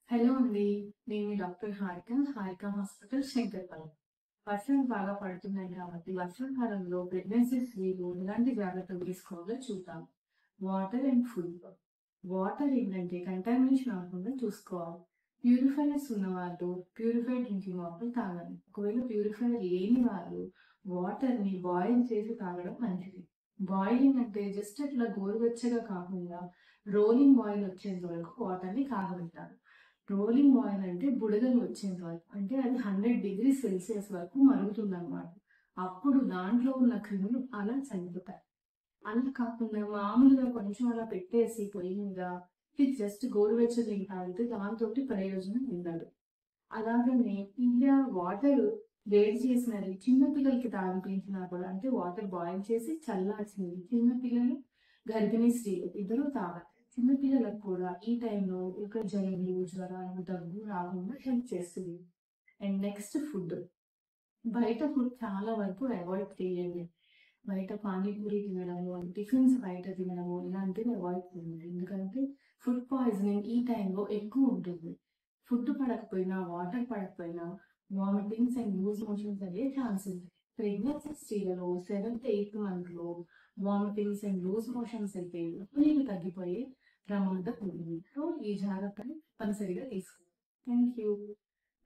Hello అండి. నేను మీ doctor Harika hospital Shankarpally. వర్షాలు బాగా పడుతున్నాయి కాబట్టి వర్షాకాలంలో ప్రెగ్నెన్సీ స్త్రీలు ఎలాంటి జాగ్రత్తలు తీసుకోవాలో చూద్దాం. Water and food. వాటర్ ఏంటంటే కంటామినేషన్ అవ్వకుండా చూసుకోవాలి. ప్యూరిఫైయర్స్ ఉన్న వాళ్ళు ప్యూరిఫైడ్ డ్రింకింగ్ వాటర్ తాగాలి. ఒకవేళ ప్యూరిఫైయర్ లేని వాళ్ళు వాటర్‌ని బాయిల్ చేసి తాగడం మంచిది. బాయిలింగ్ అంటే జస్ట్ అట్లా గోరువెచ్చగా కాకుండా రోలింగ్ బాయిల్ వచ్చేంత వరకు వాటర్‌ని కాగబెట్టాలి. రోలింగ్ బాయిల్ అంటే బుడగలు వచ్చేంత వరకు. అంటే అది 100 డిగ్రీ సెల్సియస్ వరకు మరుగుతుందన్నమాట. అప్పుడు దాంట్లో ఉన్న క్రిములు అలా చనిపోతాయి. అలా కాకుండా మామూలుగా కొంచెం అలా పెట్టేసి పొయ్యి మీద ఇది జస్ట్ గోరువెచ్చని నీళ్ళు తాగితే దాంతోటి ప్రయోజనం ఉండదు. అలాగనే ఇలా వాటర్ వేడి చేసినది చిన్న పిల్లలకి తాగిపించినా కూడా అంటే వాటర్ బాయిల్ చేసి చల్లార్చినది చిన్న పిల్లలు, గర్భిణీ స్త్రీలు ఇద్దరూ తాగాలి. చిన్న పిల్లలకు కూడా ఈ టైంలో ఇక జలుబు, జ్వరాలు, దగ్గు రాకుండా హెల్ప్ చేస్తుంది. And next food. బయట ఫుడ్ చాలా వరకు అవాయిడ్ చేయండి. బయట పానీపూరి తినడము, టిఫిన్స్ బయట తినడము ఇలాంటివి అవాయిడ్ చేయండి. ఎందుకంటే ఫుడ్ పాయిజనింగ్ ఈ టైంలో ఎక్కువ ఉంటుంది. ఫుడ్ పడకపోయినా, వాటర్ పడకపోయినా వామిటింగ్స్ అండ్ లూజ్ మోషన్స్ అయ్యే ఛాన్స్ ఉంది. ప్రెగ్నెన్సీ స్త్రీలలో 7th, 8th మంత్‌లో వామిటింగ్స్ అండ్ లూజ్ మోషన్స్ అయితే నీళ్ళు తగ్గిపోయే ప్రమాదం ఉంది. సో, ఈ జాగ్రత్తలు తప్పనిసరిగా తీసుకోవాలి. Thank you.